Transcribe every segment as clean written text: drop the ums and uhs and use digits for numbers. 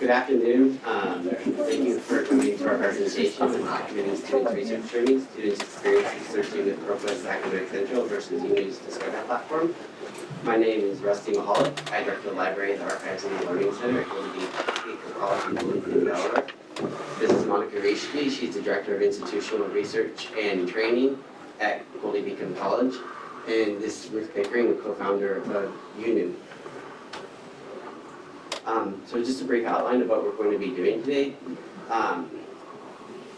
Good afternoon. Thank you for coming to our presentation on documenting students' research journeys, students' experience researching with ProQuest Academic Central versus Yewno's Discover platform. My name is Rusty Mahalik. I direct the library, the archives, and the learning center at Golden Beacon College in Bloomington, Delaware. This is Monica Rashidi. She's the director of institutional research and training at Golden Beacon College. And this is Ruth Pickering, the co-founder of Yewno. So just a brief outline of what we're going to be doing today.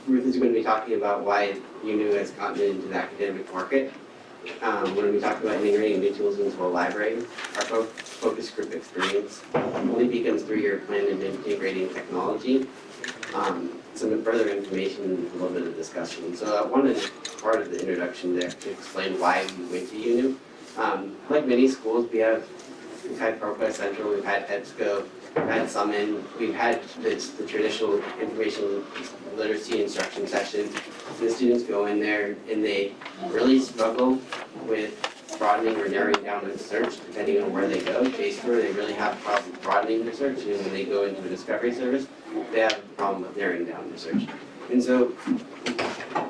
Ruth is going to be talking about why Yewno has gotten into the academic market. We're going to be talking about integrating new tools into a library, our focus group experience, Golden Beacon's 3-year plan in integrating technology, some further information, and a little bit of discussion. So I wanted part of the introduction there to explain why we went to Yewno. Like many schools, we've had ProQuest Central, we've had EBSCO, we've had Summon, we've had the traditional information literacy instruction session. The students go in there and they really struggle with broadening or narrowing down their search depending on where they go. JSTOR, they really have a problem broadening their search, and when they go into a discovery service, they have a problem with narrowing down their search. And so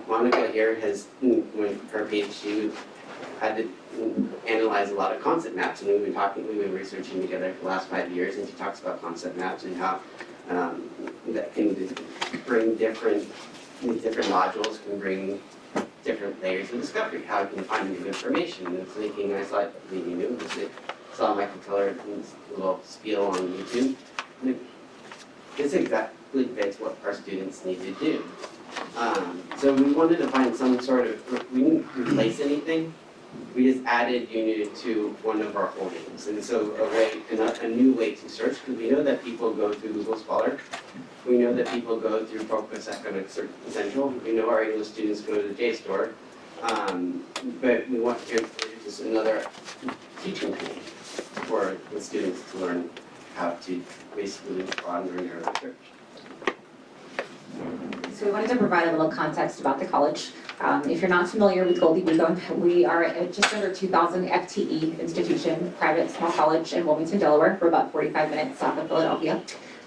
Monica here has, when her PhD, had to analyze a lot of concept maps, and we've been researching together for the last 5 years, and she talks about concept maps and how that can bring different modules can bring different layers of discovery, how it can find new information. And thinking, I saw Michael Keller's little spiel on YouTube. This exactly fits what our students need to do. So we wanted to find some sort of, we didn't replace anything. We just added Yewno to one of our holdings, and so a new way to search, because we know that people go through Google Scholar, we know that people go through ProQuest Academic Central, we know our English students go to JSTOR, but we want to introduce another teaching tool for the students to learn how to basically broaden their narrow search. So we wanted to provide a little context about the college. If you're not familiar with Golden Beacon, we are just under 2,000 FTE institution, private small college in Wilmington, Delaware. We're about 45 minutes south of Philadelphia.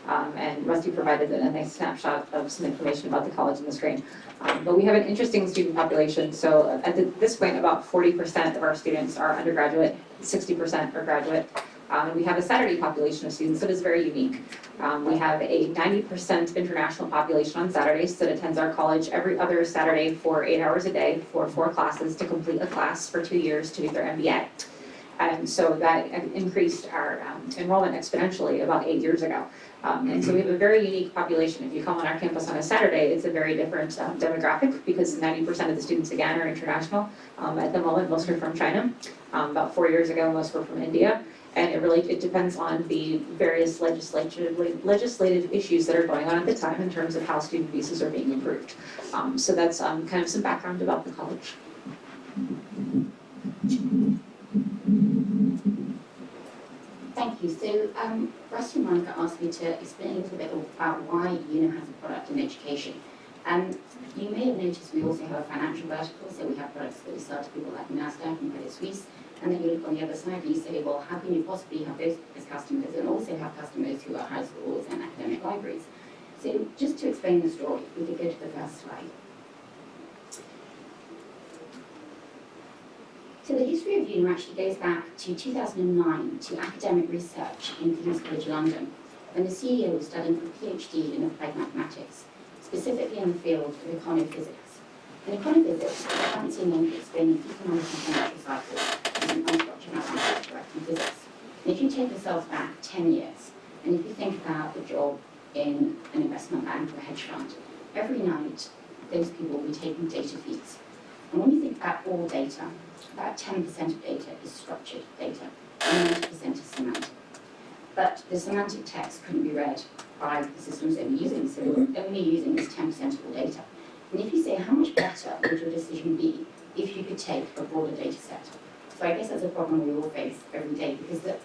And Rusty provided a nice snapshot of some information about the college on the screen. But we have an interesting student population. So at this point, about 40% of our students are undergraduate, 60% are graduate. And we have a Saturday population of students that is very unique. We have a 90% international population on Saturdays that attends our college every other Saturday for 8 hours a day for 4 classes to complete a class for 2 years to do their MBA. And so that increased our enrollment exponentially about 8 years ago. And so we have a very unique population. If you come on our campus on a Saturday, it's a very different demographic because 90% of the students, again, are international. At the moment, most are from China. About 4 years ago, most were from India. And it depends on the various legislative issues that are going on at the time in terms of how student visas are being approved. So that's kind of some background about the college. Thank you. So Rusty and Monica asked me to explain a little bit about why Yewno has a product in education. You may have noticed we also have a financial vertical, so we have products that we sell to people like NASDAQ and Credit Suisse. And then you look on the other side and you say, well, how can you possibly have those as customers and also have customers who are high schools and academic libraries? So just to explain the story, we could go to the first slide. So the history of Yewno actually goes back to 2009 to academic research in King's College London, when the CEO was studying for a PhD in applied mathematics, specifically in the field of econophysics. In econophysics, a fancy name for explaining economic and financial cycles using unstructured mathematics directing physics. And if you take yourself back 10 years, and if you think about the job in an investment bank or a hedge fund, every night those people will be taking data feeds. And when you think about all data, about 10% of data is structured data, and 90% is semantic. But the semantic text couldn't be read by the systems they were using, so they're only using this 10% of all data. And if you say, how much better would your decision be if you could take a broader data set? So I guess that's a problem we all face every day, because the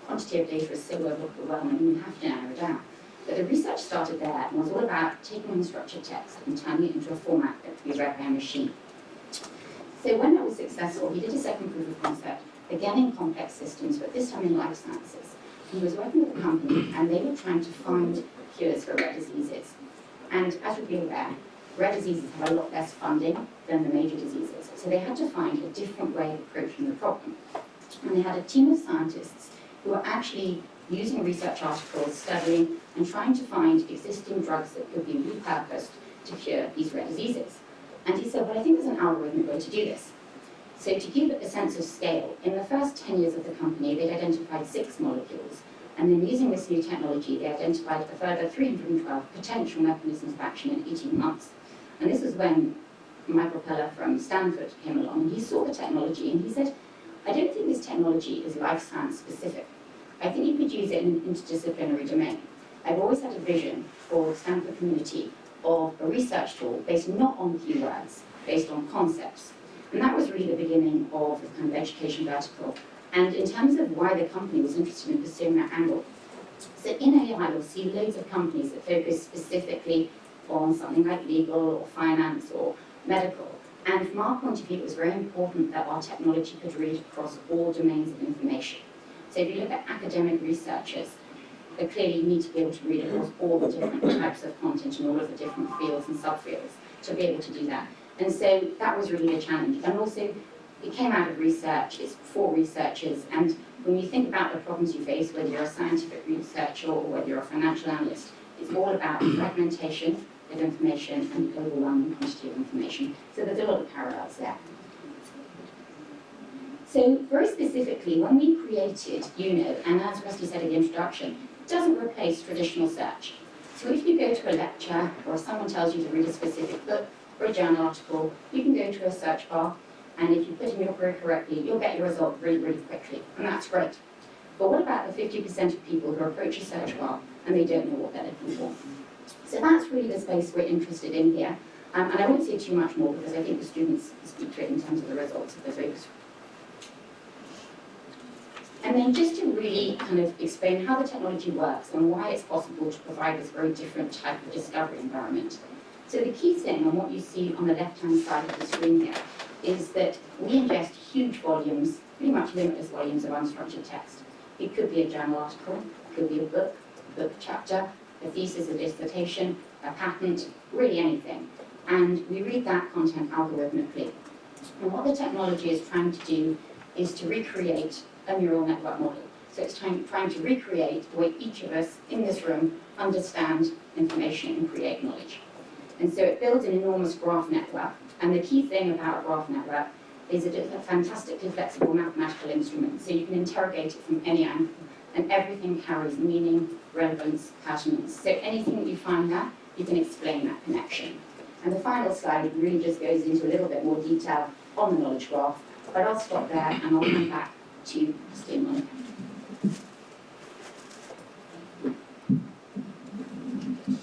quantity of data is so overwhelming, and you have to narrow it down. But the research started there and was all about taking unstructured text and turning it into a format that could be read by a machine. So when that was successful, he did a second proof of concept, again in complex systems, but this time in life sciences. He was working with a company, and they were trying to find cures for rare diseases. And as you'll be aware, rare diseases have a lot less funding than the major diseases. So they had to find a different way of approaching the problem. And they had a team of scientists who were actually using research articles, studying, and trying to find existing drugs that could be repurposed to cure these rare diseases. And he said, well, I think there's an algorithmic way to do this. So to give it a sense of scale, in the first 10 years of the company, they'd identified 6 molecules. And then using this new technology, they identified a further 312 potential mechanisms of action in 18 months. And this is when Michael Peller from Stanford came along, and he saw the technology, and he said, I don't think this technology is life science specific. I think you could use it in an interdisciplinary domain. I've always had a vision for the Stanford community of a research tool based not on keywords, based on concepts. And that was really the beginning of the kind of education vertical. And in terms of why the company was interested in pursuing that angle, so in AI, you'll see loads of companies that focus specifically on something like legal or finance or medical. And from our point of view, it was very important that our technology could read across all domains of information. So if you look at academic researchers, they clearly need to be able to read across all the different types of content and all of the different fields and subfields to be able to do that. And so that was really a challenge. And also, it came out of research, it's for researchers, and when you think about the problems you face, whether you're a scientific researcher or whether you're a financial analyst, it's all about fragmentation of information and the overwhelming quantity of information. So there's a lot of parallels there. So very specifically, when we created Yewno, and as Rusty said in the introduction, it doesn't replace traditional search. So if you go to a lecture or someone tells you to read a specific book or a journal article, you can go to a search bar, and if you put in your query correctly, you'll get your result really, really quickly, and that's great. But what about the 50% of people who approach a search bar and they don't know what they're looking for? So that's really the space we're interested in here. And I won't say too much more because I think the students speak to it in terms of the results of the focus. And then just to really kind of explain how the technology works and why it's possible to provide this very different type of discovery environment. So the key thing on what you see on the left-hand side of the screen here is that we ingest huge volumes, pretty much limitless volumes of unstructured text. It could be a journal article, it could be a book chapter, a thesis, a dissertation, a patent, really anything. And we read that content algorithmically. And what the technology is trying to do is to recreate a neural network model. So it's trying to recreate the way each of us in this room understand information and create knowledge. And so it builds an enormous graph network. And the key thing about a graph network is that it's a fantastically flexible mathematical instrument. So you can interrogate it from any angle, and everything carries meaning, relevance, patterns. So anything that you find there, you can explain that connection. And the final slide really just goes into a little bit more detail on the knowledge graph. But I'll stop there and I'll come back to Steve.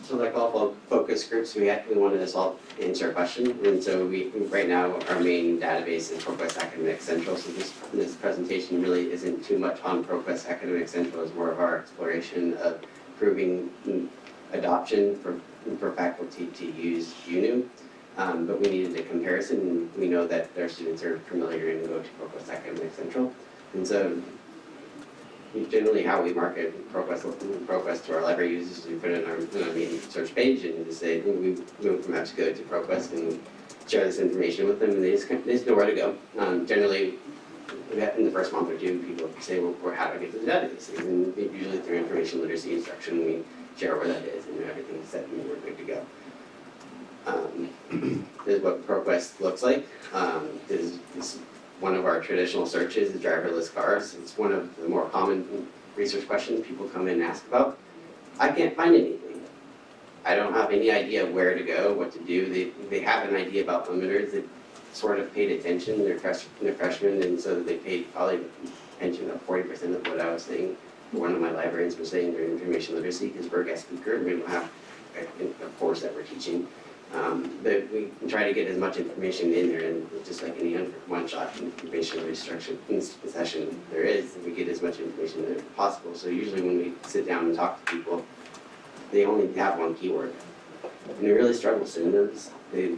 So like all focus groups, we wanted to solve answer a question, and so we right now our main database is ProQuest Academic Central. So this presentation really isn't too much on ProQuest Academic Central. It's more of our exploration of proving adoption for faculty to use Yewno. But we needed a comparison, and we know that their students are familiar and go to ProQuest Academic Central, and so generally how we market ProQuest to our library users is we put it in our main search page and just say we went from EBSCO to ProQuest and share this information with them, and they just know where to go. Generally, in the first month or two, people say, well, how do I get to the database? And usually through information literacy instruction, we share where that is, and everything's set and we're good to go. This is what ProQuest looks like. This is one of our traditional searches is driverless cars. It's one of the more common research questions people come in and ask about. I can't find anything. I don't have any idea where to go, what to do. They have an idea about limiters. They sort of paid attention. They're freshmen, and so they paid probably attention of 40% of what I was saying. One of my librarians was saying during information literacy, because we're a guest speaker, we don't have a course that we're teaching. But we try to get as much information in there, and just like any one-shot information restriction session there is, we get as much information as possible. So usually when we sit down and talk to people, they only have one keyword, and they really struggle with synonyms. I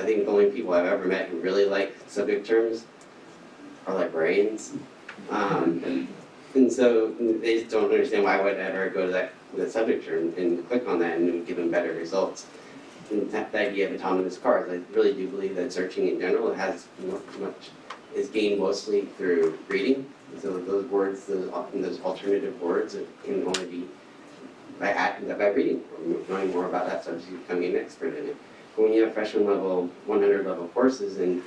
think the only people I've ever met who really like subject terms are librarians. And so they just don't understand why I would ever go to that subject term and click on that and it would give them better results. And that the idea of autonomous cars, I really do believe that searching in general has is gained mostly through reading. And so those words, those alternative words can only be by reading or knowing more about that subject, becoming an expert in it. But when you have freshman level, 100 level courses and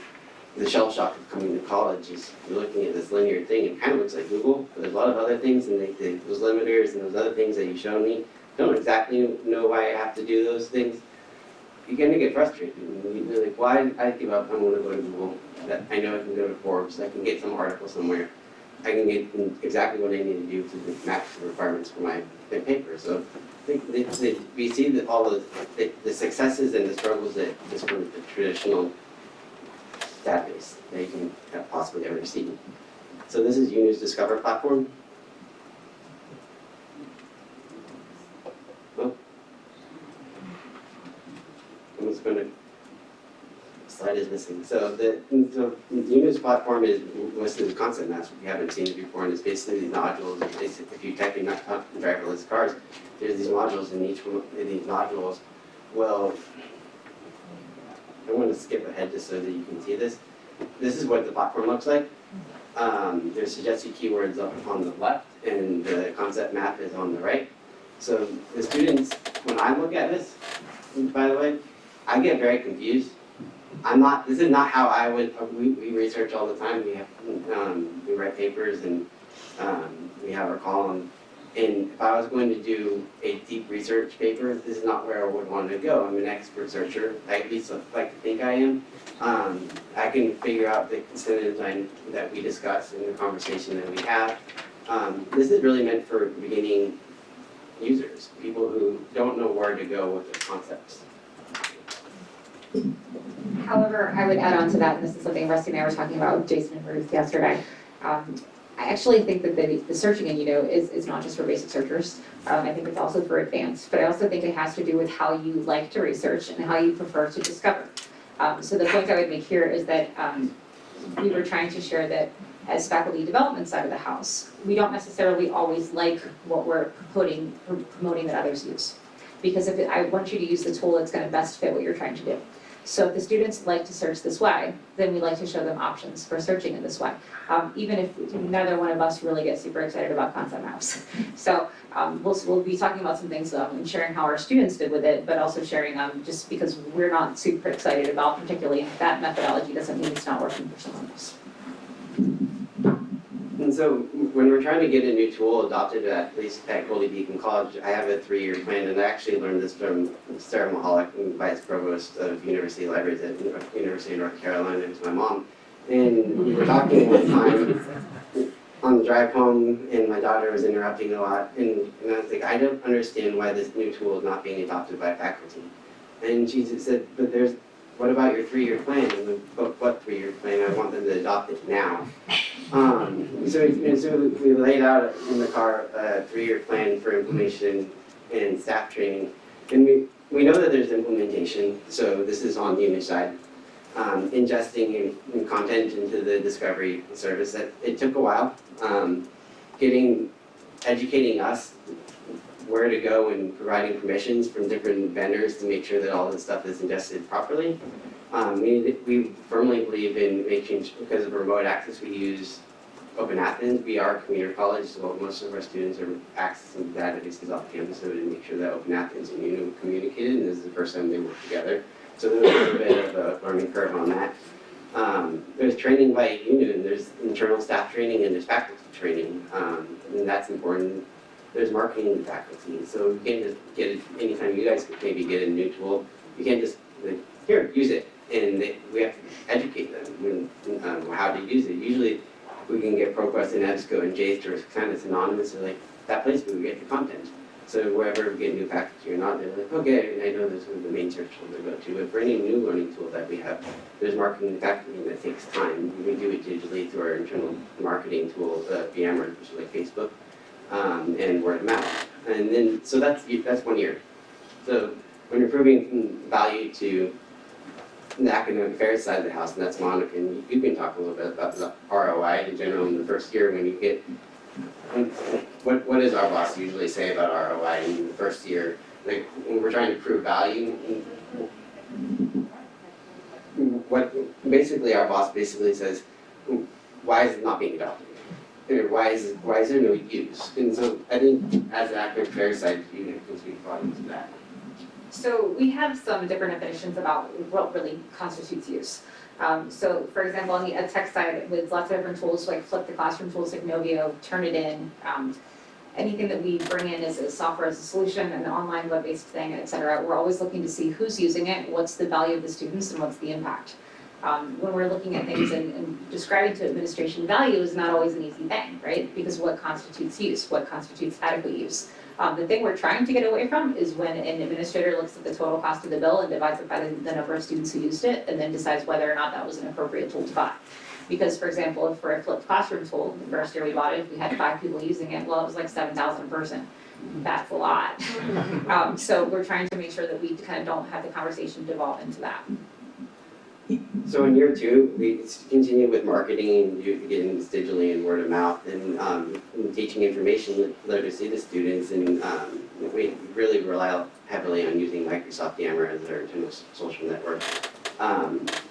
the shell shock of coming to college is you're looking at this linear thing. It kind of looks like Google, but there's a lot of other things, and those limiters and those other things that you showed me don't exactly know why I have to do those things. You're going to get frustrated. And you're like, why I give up? I'm going to go to Google. That I know I can go to Forbes. I can get some article somewhere. I can get exactly what I need to do to match the requirements for my paper. So we see that all of the successes and the struggles that just from the traditional database that you can possibly ever see. So this is Yewno's Discover platform. Oh. I'm just going to, slide is missing. So Yewno's platform is listed as concept maps. If you haven't seen it before, and it's basically these nodules. If you type in driverless cars, there's these modules, and each one of these nodules will, I want to skip ahead just so that you can see this. This is what the platform looks like. There's suggested keywords up on the left, and the concept map is on the right. So the students, when I look at this, by the way, I get very confused. This is not how I would, we research all the time. We have, we write papers and we have our column. And if I was going to do a deep research paper, this is not where I would want to go. I'm an expert searcher. I at least like to think I am. I can figure out the consent design that we discuss in the conversation that we have. This is really meant for beginning users, people who don't know where to go with the concepts. However, I would add on to that, and this is something Rusty and I were talking about with Jason and Ruth yesterday. I actually think that the searching in Yewno is not just for basic searchers. I think it's also for advanced, but I also think it has to do with how you like to research and how you prefer to discover. So the point I would make here is that we were trying to share that as faculty development side of the house, we don't necessarily always like what we're promoting that others use. Because I want you to use the tool that's going to best fit what you're trying to do. So if the students like to search this way, then we like to show them options for searching in this way. Even if neither one of us really gets super excited about concept maps. So we'll be talking about some things and sharing how our students did with it, but also sharing just because we're not super excited about particularly that methodology doesn't mean it's not working for someone else. And so when we're trying to get a new tool adopted at least at Goldie Beacon College, I have a 3-year plan, and I actually learned this from Sarah Mahalik, Vice Provost of University Libraries at University of North Carolina, who's my mom. And we were talking one time on the drive home, and my daughter was interrupting a lot, and I was like, I don't understand why this new tool is not being adopted by faculty. And she just said, but what about your 3-year plan? And what 3-year plan? I want them to adopt it now. So we laid out in the car a 3-year plan for implementation and staff training. And we know that there's implementation, so this is on the image side. Ingesting content into the discovery service. That it took a while. Educating us where to go and providing permissions from different vendors to make sure that all this stuff is ingested properly. We firmly believe in making, because of remote access, we use Open Athens. We are a commuter college, so most of our students are accessing databases off campus, so to make sure that Open Athens and Yewno communicated, and this is the first time they work together. So there's a little bit of a learning curve on that. There's training by Yewno, and there's internal staff training, and there's faculty training, and that's important. There's marketing and faculty, so you can't just get it anytime you guys could maybe get a new tool. You can't just, here, use it, and we have to educate them on how to use it. Usually, we can get ProQuest and EBSCO and JSTOR kind of synonymous, so like that place where we get the content. So wherever we get new faculty or not, they're like, okay, I know this is the main search tool to go to, but for any new learning tool that we have, there's marketing and faculty that takes time. We do it digitally through our internal marketing tools, VMware, which is like Facebook, and word of mouth. And then, so that's 1 year. So when you're proving value to the academic affairs side of the house, and that's Monica, and you can talk a little bit about the ROI in general in the first year when you get what does our boss usually say about ROI in the first year? Like, when we're trying to prove value, what, basically our boss basically says, why is it not being adopted? Or why is there no use? And so I think as an academic affairs side, you can speak volumes to that. So we have some different definitions about what really constitutes use. So for example, on the ed tech side, with lots of different tools like Flip the Classroom tools like Novio, Turnitin, anything that we bring in as a software as a solution, an online web-based thing, et cetera, we're always looking to see who's using it, what's the value of the students, and what's the impact. When we're looking at things and describing to administration value is not always an easy thing, right? Because what constitutes use, what constitutes adequate use? The thing we're trying to get away from is when an administrator looks at the total cost of the bill and divides it by the number of students who used it, and then decides whether or not that was an appropriate tool to buy. Because, for example, for a flipped classroom tool, the first year we bought it, we had 5 people using it, well, it was like 7,000 a person. That's a lot. So we're trying to make sure that we kind of don't have the conversation devolve into that. So in year 2, we continue with marketing and getting this digitally and word of mouth and teaching information literacy to students, and we really rely heavily on using Microsoft Yammer as our general social network.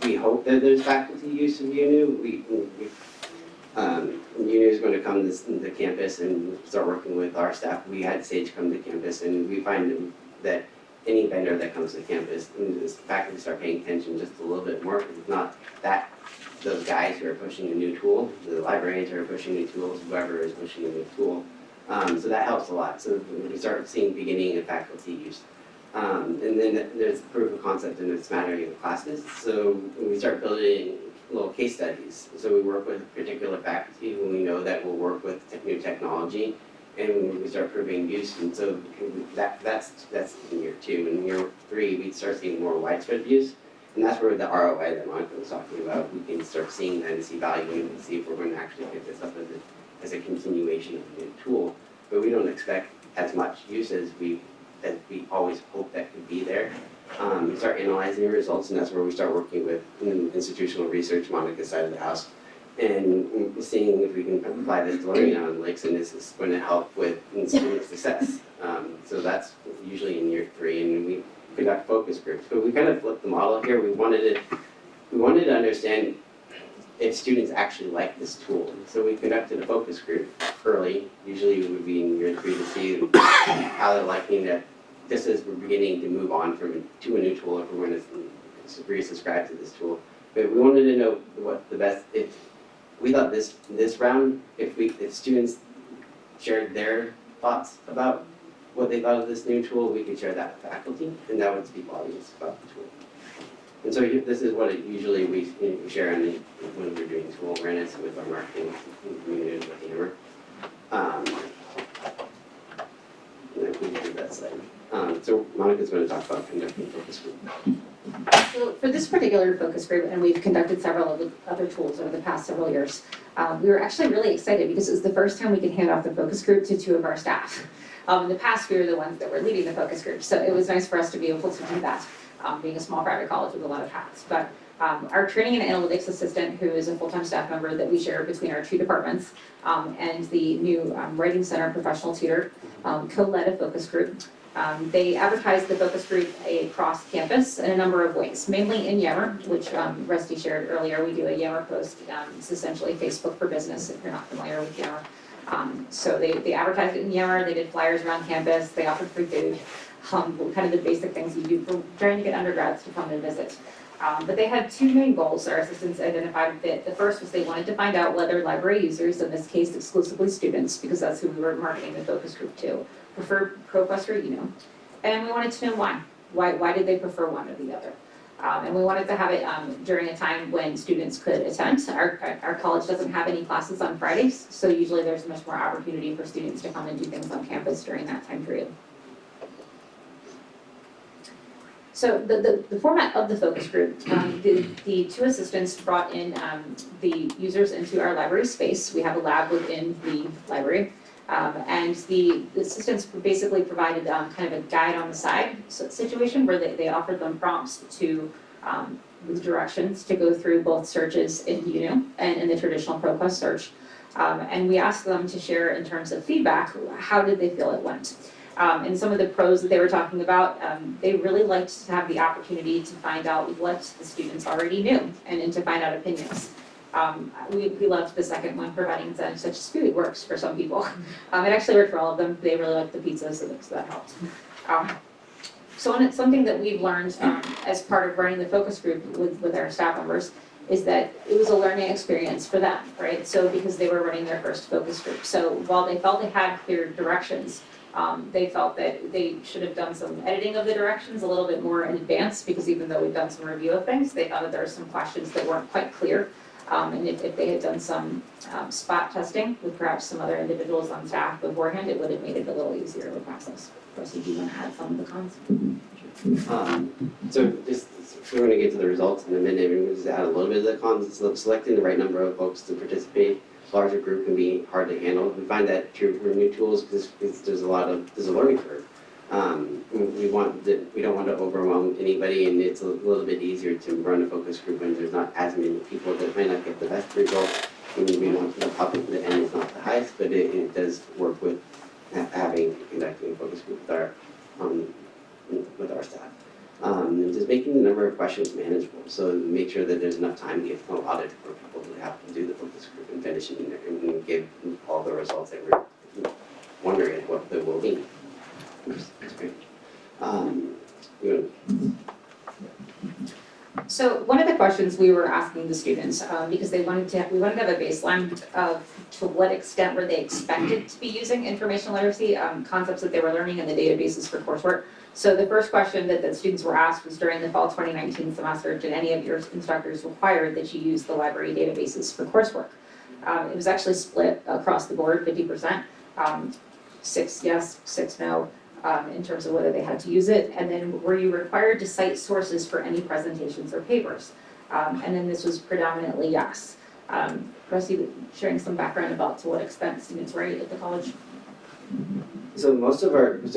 We hope that there's faculty use of Yewno. Yewno is going to come to campus and start working with our staff. We had Sage come to campus, and we find that any vendor that comes to campus, and the faculty start paying attention just a little bit more, because it's not that those guys who are pushing a new tool, the librarians who are pushing new tools, whoever is pushing a new tool. So that helps a lot. So we start seeing beginning of faculty use. And then there's proof of concept in its mattering of classes. So we start building little case studies. So we work with particular faculty who we know that will work with new technology, and we start proving use. And so that's in year 2. In year 3, we start seeing more widespread use. And that's where the ROI that Monica was talking about, we can start seeing that and see value and see if we're going to actually pick this up as a continuation of a new tool. But we don't expect as much use as we always hope that could be there. We start analyzing the results, and that's where we start working with institutional research, Monica's side of the house, and seeing if we can apply this to learning analytics, and this is going to help with student success. So that's usually in year 3, and we conduct focus groups. But we kind of flipped the model here. We wanted to understand if students actually like this tool. So we conducted a focus group early. Usually it would be in year 3 to see how they're liking it, just as we're beginning to move on to a new tool, if we're going to resubscribe to this tool. But we wanted to know what the best, if we thought this round, if students shared their thoughts about what they thought of this new tool, we could share that with faculty, and that would speak volumes about the tool. And so this is what usually we share when we're doing tool awareness with our marketing community with Yammer. And then we did that slide. So Monica's going to talk about conducting focus group. So for this particular focus group, and we've conducted several of the other tools over the past several years, we were actually really excited because it was the first time we could hand off the focus group to 2 of our staff. In the past, we were the ones that were leading the focus group, so it was nice for us to be able to do that, being a small private college with a lot of hats. But our training and analytics assistant, who is a full-time staff member that we share between our 2 departments, and the new Writing Center professional tutor, co-led a focus group. They advertised the focus group across campus in a number of ways, mainly in Yammer, which Rusty shared earlier. We do a Yammer post. It's essentially Facebook for business, if you're not familiar with Yammer. So they advertised it in Yammer. They did flyers around campus. They offered free food, kind of the basic things you do for trying to get undergrads to come and visit. But they had 2 main goals our assistants identified that the first was they wanted to find out whether library users, in this case exclusively students, because that's who we were marketing the focus group to, prefer ProQuest or Yewno. And we wanted to know why. Why did they prefer one or the other? And we wanted to have it during a time when students could attend. Our college doesn't have any classes on Fridays, so usually there's much more opportunity for students to come and do things on campus during that time period. So the format of the focus group, the 2 assistants brought in the users into our library space. We have a lab within the library. And the assistants basically provided kind of a guide on the side situation where they offered them prompts with directions to go through both searches in Yewno and in the traditional ProQuest search. And we asked them to share in terms of feedback, how did they feel it went? And some of the pros that they were talking about, they really liked to have the opportunity to find out what the students already knew and to find out opinions. We loved the second one, providing such as food works for some people. It actually worked for all of them. They really liked the pizza, so that helped. Something that we've learned as part of running the focus group with our staff members is that it was a learning experience for them, right? So because they were running their first focus group. So while they felt they had clear directions, they felt that they should have done some editing of the directions a little bit more in advance, because even though we've done some review of things, they thought that there were some questions that weren't quite clear. And if they had done some spot testing with perhaps some other individuals on staff beforehand, it would have made it a little easier of a process. Rusty, do you want to add some of the cons? So just, we're going to get to the results in a minute. We're going to just add a little bit of the cons. So selecting the right number of folks to participate. Larger group can be hard to handle. We find that true for new tools because there's a learning curve. We don't want to overwhelm anybody, and it's a little bit easier to run a focus group when there's not as many people that might not get the best results. We want the public, the end is not the highest, but it does work with conducting a focus group with our staff. And just making the number of questions manageable, so make sure that there's enough time to get allotted for people to have to do the focus group and finish it and give all the results that we're wondering what they will be. That's great. So one of the questions we were asking the students, because we wanted to have a baseline of to what extent were they expected to be using information literacy concepts that they were learning in the databases for coursework. So the first question that the students were asked was, during the fall 2019 semester, did any of your instructors require that you use the library databases for coursework? It was actually split across the board, 50%, 6 yes, 6 no. In terms of whether they had to use it, and then were you required to cite sources for any presentations or papers? And then this was predominantly yes. Rusty, sharing some background about to what extent students write at the college. So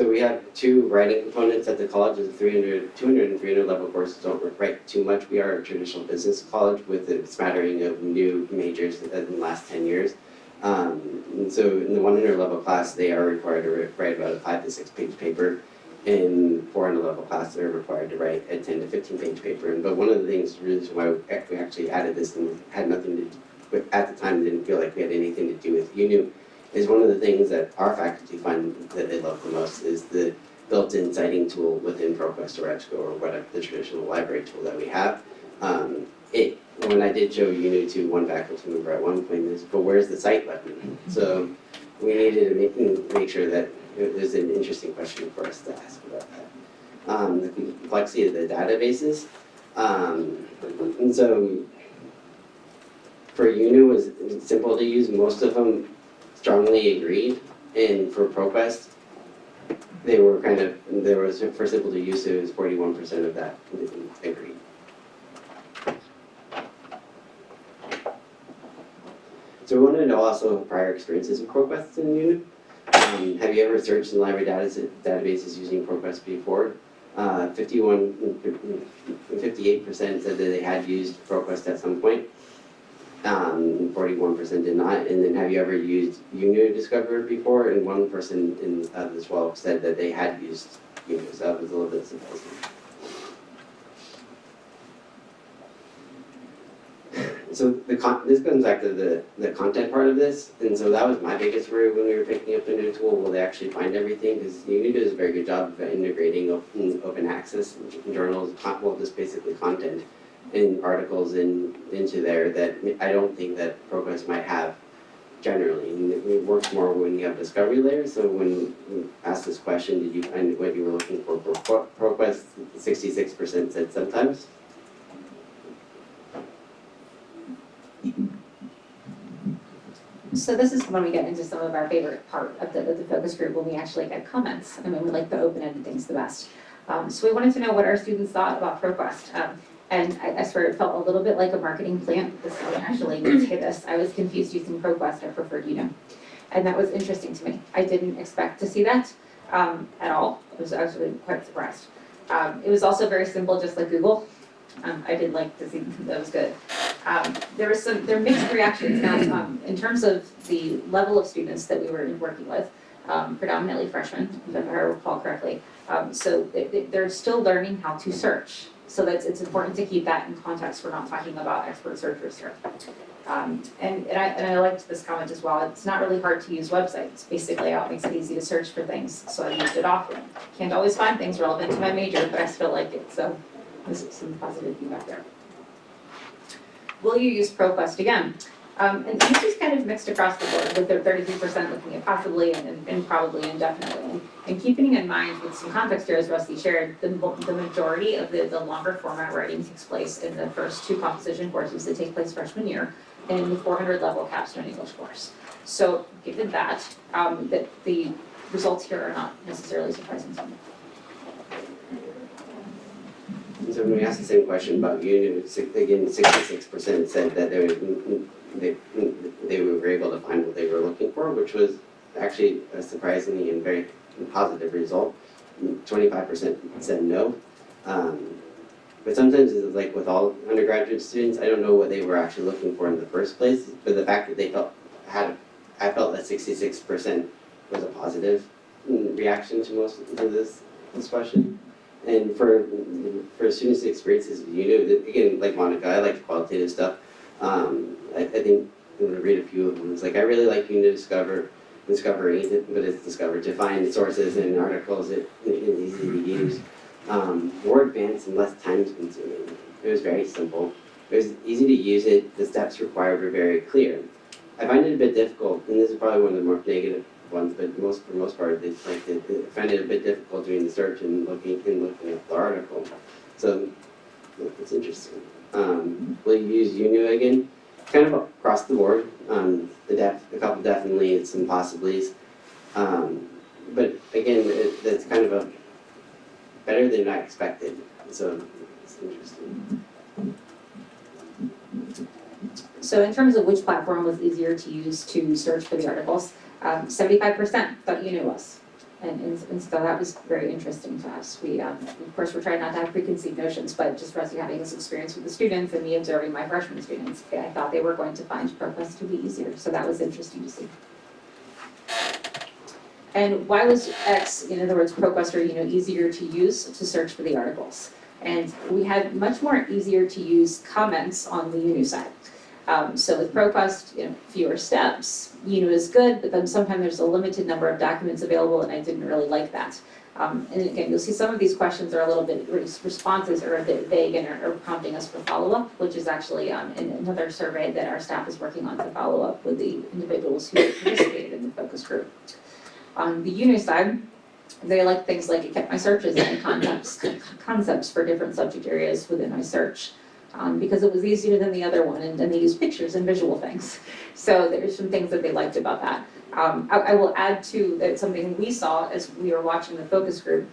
we have 2 writing components at the college. Is 200 and 300 level courses don't write too much. We are a traditional business college with a smattering of new majors in the last 10 years. And so in the 100 level class, they are required to write about a 5 to 6 page paper. In 400 level class, they're required to write a 10 to 15 page paper. But one of the things, reason why we actually added this and had nothing to do, at the time didn't feel like we had anything to do with Yewno, is one of the things that our faculty find that they love the most is the built-in citing tool within ProQuest or EBSCO or whatever the traditional library tool that we have. When I did show Yewno to one faculty member at one point, is, but where's the cite button? So we needed to make sure that it was an interesting question for us to ask about that. The complexity of the databases. And so for Yewno, it was simple to use. Most of them strongly agreed. And for ProQuest, for simple to use, it was 41% of that agreed. So we wanted to also have prior experiences with ProQuest and Yewno. Have you ever searched in library databases using ProQuest before? 58% said that they had used ProQuest at some point. 41% did not. And then have you ever used Yewno Discover before? And one person out of the 12 said that they had used Yewno, so that was a little bit surprising. So this comes back to the content part of this, and so that was my biggest worry when we were picking up the new tool. Will they actually find everything? Because Yewno does a very good job of integrating open access journals, well, just basically content and articles into there that I don't think that ProQuest might have generally. And it works more when you have discovery layers. So when we asked this question, did you find what you were looking for ProQuest? 66% said sometimes. So this is when we get into some of our favorite part of the focus group, when we actually get comments. I mean, we like the open-ended things the best. So we wanted to know what our students thought about ProQuest. And I swear it felt a little bit like a marketing plant. This one actually did say this. I was confused using ProQuest. I preferred Yewno. And that was interesting to me. I didn't expect to see that at all. I was actually quite surprised. It was also very simple, just like Google. I did like to see that was good. There were mixed reactions now, in terms of the level of students that we were working with, predominantly freshmen, if I recall correctly. So they're still learning how to search. So it's important to keep that in context. We're not talking about expert searchers here. And I liked this comment as well. It's not really hard to use websites. Basic layout makes it easy to search for things, so I used it often. Can't always find things relevant to my major, but I still like it, so this is some positive feedback there. Will you use ProQuest again? And this is kind of mixed across the board, with their 33% looking at possibly and probably indefinitely. And keeping in mind, with some context here, as Rusty shared, the majority of the longer format writing takes place in the first 2 composition courses that take place freshman year, and in the 400 level capstone English course. So given that, that the results here are not necessarily surprising to me. So when we asked the same question about Yewno, again, 66% said that they were able to find what they were looking for, which was actually a surprisingly and very positive result. 25% said no. But sometimes it's like with all undergraduate students, I don't know what they were actually looking for in the first place, but the fact that they I felt that 66% was a positive reaction to this question. And for students' experiences with Yewno, again, like Monica, I like qualitative stuff. I think I'm going to read a few of them. It's like, I really like Yewno Discover, but it's Discover to find sources and articles that is easy to use. More advanced and less time consuming. It was very simple. It was easy to use it. The steps required were very clear. I find it a bit difficult, and this is probably one of the more negative ones, but for most part, they find it a bit difficult doing the search and looking at the article. So it's interesting. Will you use Yewno again? Kind of across the board. A couple definitely, some possiblies. But again, that's kind of a better than I expected. So it's interesting. So in terms of which platform was easier to use to search for the articles, 75% thought Yewno was. And so that was very interesting to us. We, of course, we're trying not to have preconceived notions, but just Rusty having this experience with the students and me observing my freshman students, I thought they were going to find ProQuest to be easier. So that was interesting to see. And why was X, in other words, ProQuest or Yewno, easier to use to search for the articles? And we had much more easier to use comments on the Yewno side. So with ProQuest, fewer steps. Yewno is good, but then sometimes there's a limited number of documents available, and I didn't really like that. And again, you'll see some of these questions are a little bit, responses are a bit vague and are prompting us for follow-up, which is actually in another survey that our staff is working on to follow up with the individuals who participated in the focus group. On the Yewno side, they like things like it kept my searches and concepts for different subject areas within my search. Because it was easier than the other one, and they used pictures and visual things. So there's some things that they liked about that. I will add too that something we saw as we were watching the focus group,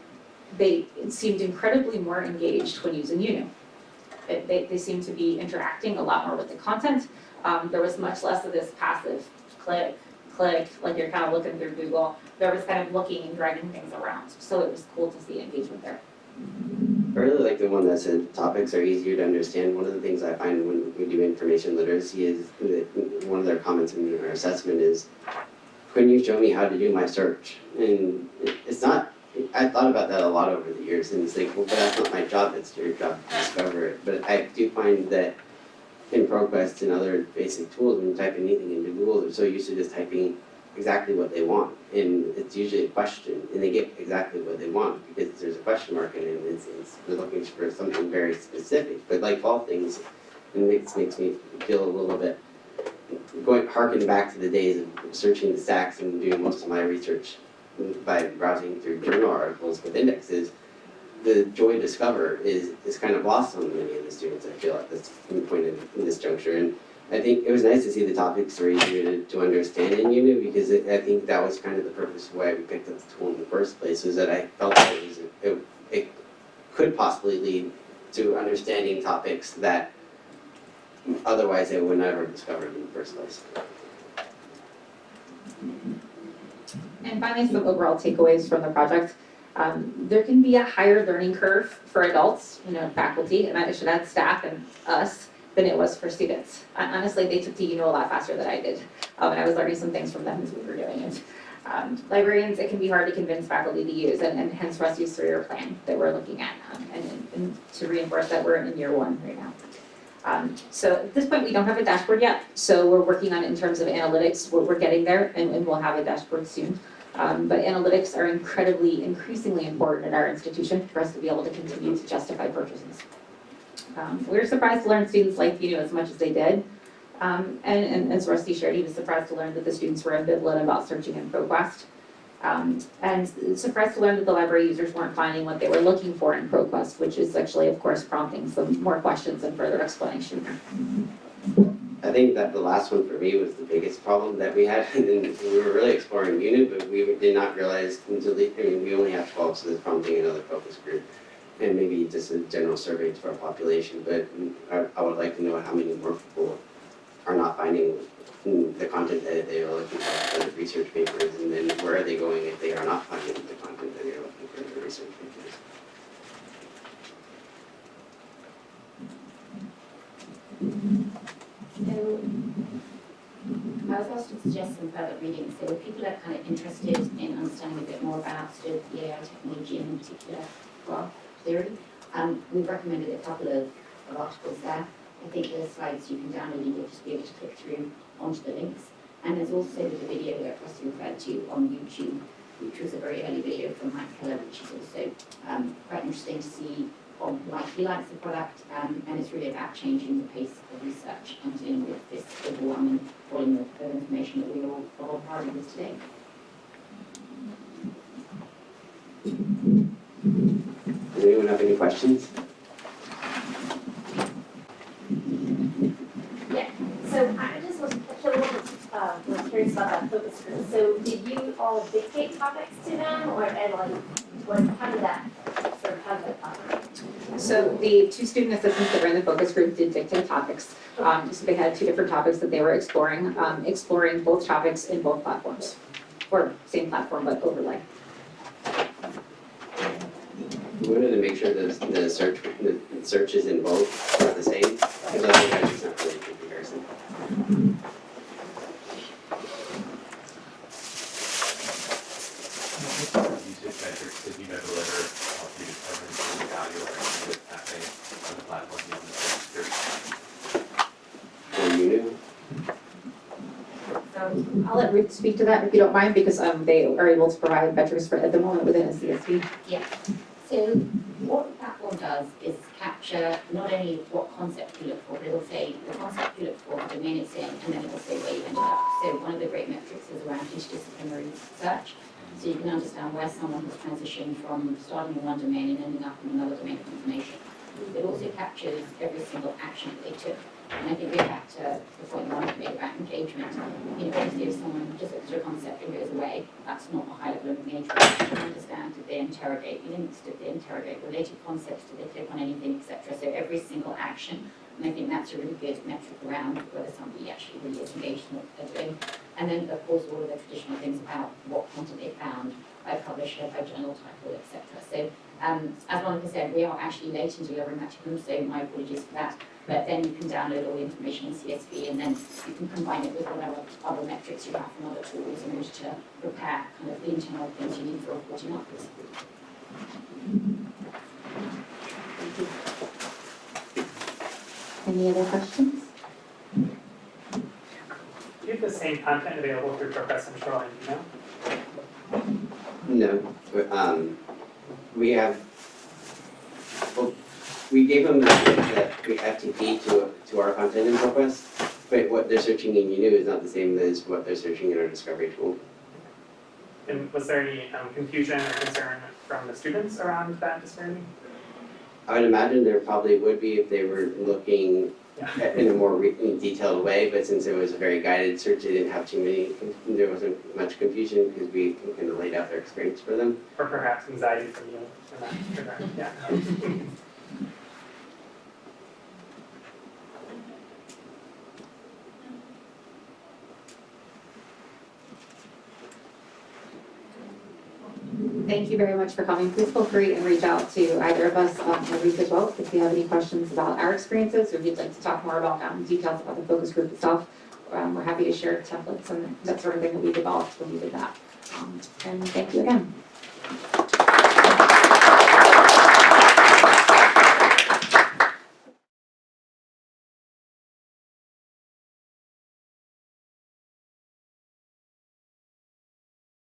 it seemed incredibly more engaged when using Yewno. They seemed to be interacting a lot more with the content. There was much less of this passive click, like you're kind of looking through Google. There was kind of looking and dragging things around. So it was cool to see engagement there. I really like the one that said topics are easier to understand. One of the things I find when we do information literacy is that one of their comments in our assessment is, couldn't you show me how to do my search? And it's not, I thought about that a lot over the years, and it's like, well, but that's not my job, it's your job to discover it. But I do find that in ProQuest and other basic tools, when you type anything into Google, they're so used to just typing exactly what they want, and it's usually a question, and they get exactly what they want because there's a question mark in it, and they're looking for something very specific. But like all things, it makes me feel a little bit, harking back to the days of searching the stacks and doing most of my research by browsing through journal articles with indexes. The joy to discover is kind of lost on many of the students, I feel, at this point in this juncture. And I think it was nice to see the topics were easier to understand in Yewno, because I think that was kind of the purpose of why we picked up the tool in the first place, was that I felt that it could possibly lead to understanding topics that otherwise they would never have discovered in the first place. And finally, some overall takeaways from the project. There can be a higher learning curve for adults, faculty, and I should add staff and us, than it was for students. Honestly, they took to Yewno a lot faster than I did, and I was learning some things from them as we were doing it. Librarians, it can be hard to convince faculty to use, and hence Rusty's 3-year plan that we're looking at, and to reinforce that we're in year 1 right now. So at this point, we don't have a dashboard yet, so we're working on it in terms of analytics. We're getting there, and we'll have a dashboard soon. But analytics are increasingly important in our institution for us to be able to continue to justify purchases. We were surprised to learn students liked Yewno as much as they did. And as Rusty shared, he was surprised to learn that the students were ambivalent about searching in ProQuest. And surprised to learn that the library users weren't finding what they were looking for in ProQuest, which is actually, of course, prompting some more questions and further explanation. I think that the last one for me was the biggest problem that we had, and we were really exploring Yewno, but we did not realize until we only have 12, so there's prompting another focus group, and maybe just a general survey to our population, but I would like to know how many more people are not finding the content that they are looking for the research papers, and then where are they going if they are not finding the content that they're looking for in the research papers. So, I was asked to suggest some further reading, so if people are kind of interested in understanding a bit more about sort of the AI technology and in particular graph theory, we've recommended a couple of articles there. I think the slides you can download and you'll just be able to click through onto the links. And there's also the video that Rusty referred to on YouTube, which was a very early video from Mike Keller, which is also quite interesting to see on why he likes the product, and it's really about changing the pace of research and dealing with this overwhelming volume of information that we all are part of this today. Does anyone have any questions? Yeah, so I just was a little was curious about that focus group. So did you all dictate topics to them, or and like how did that operate? So the 2 student assistants that were in the focus group did dictate topics. So they had 2 different topics that they were exploring both topics in both platforms, or same platform but overlay. We wanted to make sure that the searches in both are the same, because otherwise it's not really a good comparison. Usage metrics that you never deliver help you determine the value or what's happening on the platform beyond the search. For Yewno, I'll let Ruth speak to that if you don't mind, because they are able to provide metrics for at the moment within a CSV. Yeah. So what the platform does is capture not only what concept you look for, but it'll say the concept you look for, the domain it's in, and then it'll say where you ended up. So one of the great metrics is around interdisciplinary search. So you can understand where someone has transitioned from starting in one domain and ending up in another domain of information. It also captures every single action that they took. And I think we're back to the point Monica made about engagement. Obviously if someone just looks at a concept and goes away, that's not a high level of engagement. You can understand, did they interrogate links, did they interrogate related concepts, did they click on anything, etc. So every single action, and I think that's a really good metric around whether somebody actually really is engaged in what they're doing. And then of course all of the traditional things about what content they found, by publisher, by journal title, etc. So as Monica said, we are actually late in delivering that to them, so my apologies for that. But then you can download all the information in CSV, and then you can combine it with whatever other metrics you have from other tools in order to prepare kind of the internal things you need for reporting upwards. Any other questions? Do you have the same content available through ProQuest and Shoreline email? no, we have, well, we gave them the FTP to our content in ProQuest, but what they're searching in Yewno is not the same as what they're searching in our discovery tool. And was there any confusion or concern from the students around that disparity? I would imagine there probably would be if they were looking in a more detailed way, but since it was a very guided search, they didn't have there wasn't much confusion because we kind of laid out their experience for them. Or perhaps anxiety from you in that regard, yeah. Thank you very much for coming. Please feel free and reach out to either of us or Reese as well if you have any questions about our experiences or if you'd like to talk more about details about the focus group itself. We're happy to share templates and that sort of thing that we developed when we did that. And thank you again.